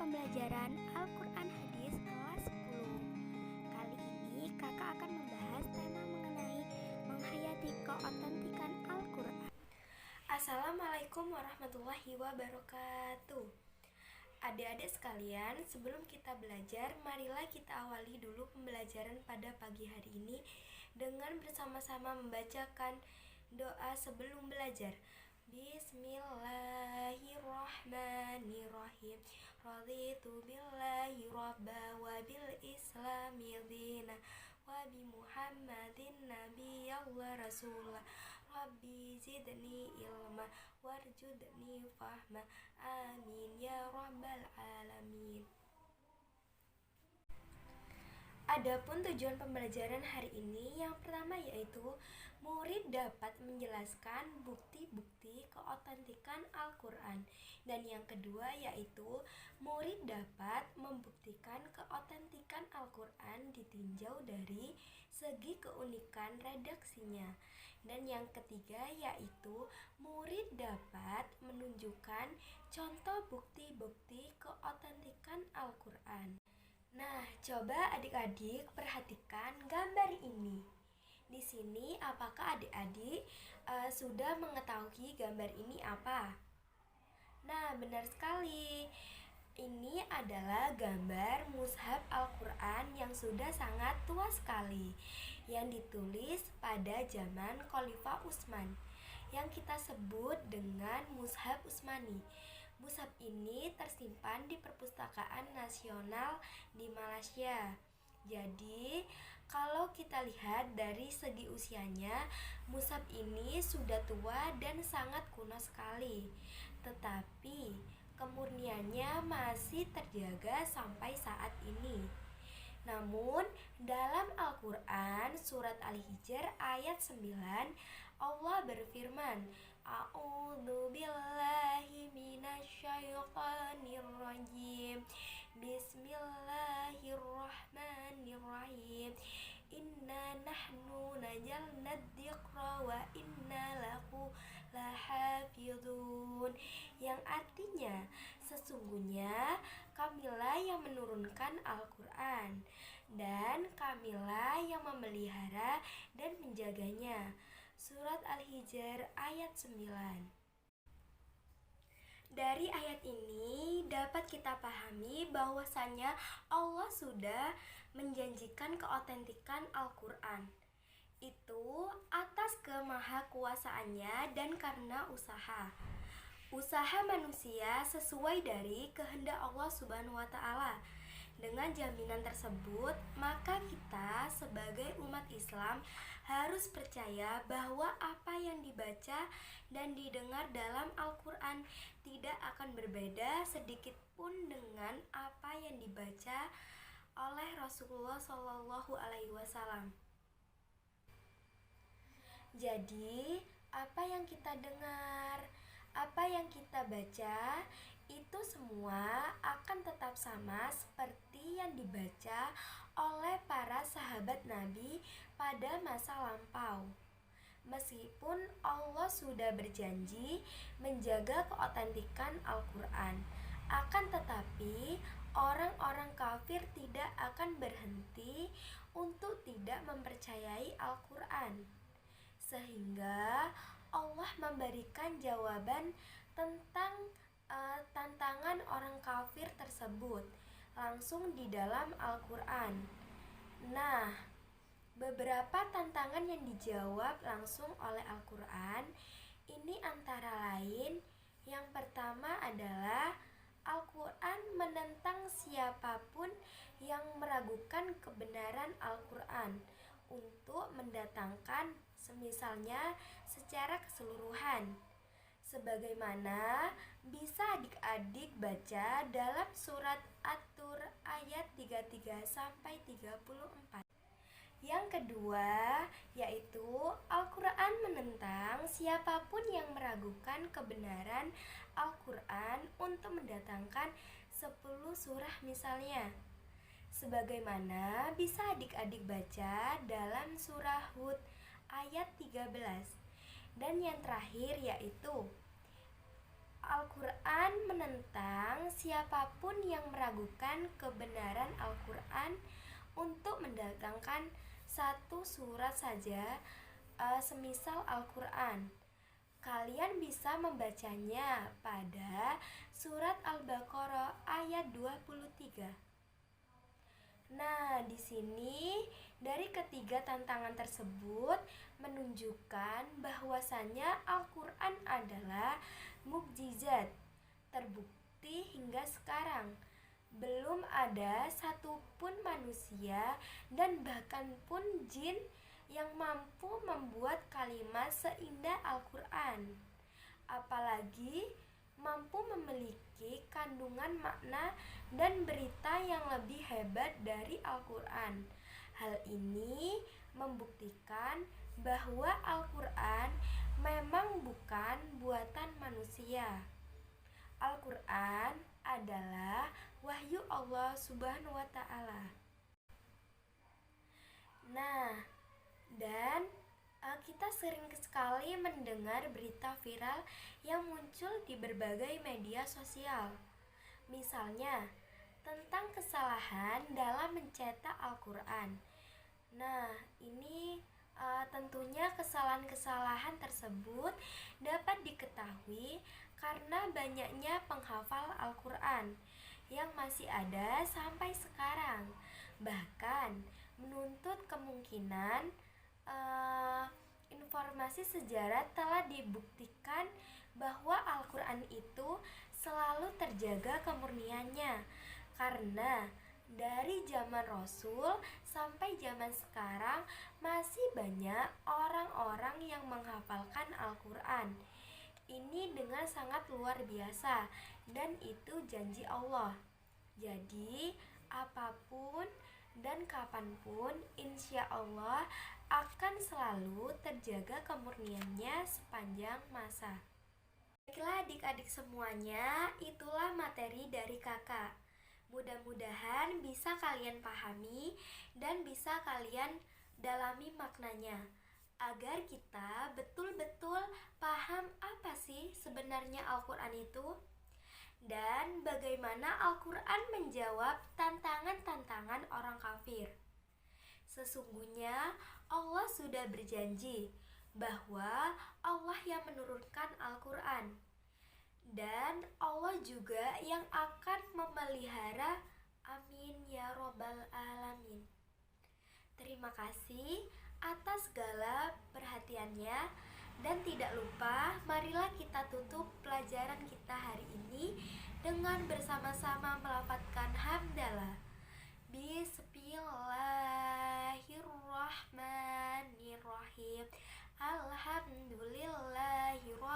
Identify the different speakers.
Speaker 1: pembelajaran Al-Quran Hadis kelas 10. Kali ini kakak akan membahas tema mengenai menghayati keotentikan Al-Quran.
Speaker 2: Assalamualaikum warahmatullahi wabarakatuh. Adik-adik sekalian, sebelum kita belajar, marilah kita awali dulu pembelajaran pada pagi hari ini dengan bersama-sama membacakan doa sebelum belajar. Bismillahirrahmanirrahim. Raditu billahi rabba wa bil islami dina wa bi Muhammadin nabiyyan wa rasulah. Rabbi zidni ilma warjudni fahma. Amin ya rabbal alamin. Adapun tujuan pembelajaran hari ini yang pertama yaitu murid dapat menjelaskan bukti-bukti keotentikan Al-Quran. Dan yang kedua yaitu murid dapat membuktikan keotentikan Al-Quran ditinjau dari segi keunikan redaksinya. Dan yang ketiga yaitu murid dapat menunjukkan contoh bukti-bukti keotentikan Al-Quran. Nah, coba adik-adik perhatikan gambar ini. Di sini apakah adik-adik sudah mengetahui gambar ini apa? Nah, benar sekali. Ini adalah gambar mushaf Al-Quran yang sudah sangat tua sekali, yang ditulis pada zaman Khalifah Utsman, yang kita sebut dengan mushaf Utsmani. Mushaf ini tersimpan di Perpustakaan Nasional di Malaysia. Jadi, kalau kita lihat dari segi usianya, mushaf ini sudah tua dan sangat kuno sekali. Tetapi, kemurniannya masih terjaga sampai saat ini. Namun, dalam Al-Quran surat Al-Hijr ayat 9, Allah berfirman, A'udzu billahi minasyaitonir rajim. Bismillahirrahmanirrahim. Inna nahnu nazzalna dzikra wa inna lahu lahafizun. Yang artinya, sesungguhnya kamilah yang menurunkan Al-Quran dan kamilah yang memelihara dan menjaganya. Surat Al-Hijr ayat 9. Dari ayat ini dapat kita pahami bahwasanya Allah sudah menjanjikan keotentikan Al-Quran itu atas kemahakuasaannya dan karena usaha manusia sesuai dari kehendak Allah Subhanahu wa Ta'ala. Dengan jaminan tersebut, maka kita sebagai umat Islam harus percaya bahwa apa yang dibaca dan didengar dalam Al-Quran tidak akan berbeda sedikit pun dengan apa yang dibaca oleh Rasulullah SAW. Jadi, apa yang kita dengar, apa yang kita baca, itu semua akan tetap sama seperti yang dibaca oleh para sahabat Nabi pada masa lampau. Meskipun Allah sudah berjanji menjaga keotentikan Al-Quran, akan tetapi orang-orang kafir tidak akan berhenti untuk tidak mempercayai Al-Quran. Sehingga Allah memberikan jawaban tentang tantangan orang kafir tersebut langsung di dalam Al-Quran. Nah, beberapa tantangan yang dijawab langsung oleh Al-Quran ini antara lain, yang pertama adalah Al-Quran menentang siapapun yang meragukan kebenaran Al-Quran untuk mendatangkan semisalnya secara keseluruhan. Sebagaimana bisa adik-adik baca dalam surat At-Tur ayat 33 sampai 34. Yang kedua yaitu Al-Quran menentang siapapun yang meragukan kebenaran Al-Quran untuk mendatangkan 10 surah misalnya. Sebagaimana bisa adik-adik baca dalam surah Hud ayat 13. Dan yang terakhir yaitu Al-Quran menentang siapapun yang meragukan kebenaran Al-Quran untuk mendatangkan satu surat saja, semisal Al-Quran. Kalian bisa membacanya pada surat Al-Baqarah ayat 23. Nah, di sini dari ketiga tantangan tersebut menunjukkan bahwasannya Al-Quran adalah mukjizat terbukti hingga sekarang. Belum ada satupun manusia dan bahkan pun jin yang mampu membuat kalimat seindah Al-Quran, apalagi mampu memiliki kandungan makna dan berita yang lebih hebat dari Al-Quran. Hal ini membuktikan bahwa Al-Quran memang bukan buatan manusia. Al-Quran adalah wahyu Allah Subhanahu wa Ta'ala. Nah, dan kita sering sekali mendengar berita viral yang muncul di berbagai media sosial. Misalnya, tentang kesalahan dalam mencetak Al-Quran. Nah, ini tentunya kesalahan-kesalahan tersebut dapat diketahui karena banyaknya penghafal Al-Quran yang masih ada sampai sekarang. Bahkan menuntut kemungkinan informasi sejarah telah dibuktikan bahwa Al-Quran itu selalu terjaga kemurniannya, karena dari zaman Rasul sampai zaman sekarang masih banyak orang-orang yang menghafalkan Al-Quran. Ini dengan sangat luar biasa dan itu janji Allah. Jadi apapun dan kapanpun insya Allah akan selalu terjaga kemurniannya sepanjang masa. Baiklah adik-adik semuanya, itulah materi dari kakak. Mudah-mudahan bisa kalian pahami dan bisa kalian dalami maknanya, agar kita betul-betul paham apa sih sebenarnya Al-Quran itu, dan bagaimana Al-Quran menjawab tantangan-tantangan orang kafir. Sesungguhnya Allah sudah berjanji bahwa Allah yang menurunkan Al-Quran, dan Allah juga yang akan memelihara. Amin ya robbal alamin. Terima kasih atas segala perhatiannya, dan tidak lupa marilah kita tutup pelajaran kita hari ini dengan bersama-sama melafadzkan hamdalah. Bismillahirrahmanirrahim. Alhamdulillahirrahmanirrahim.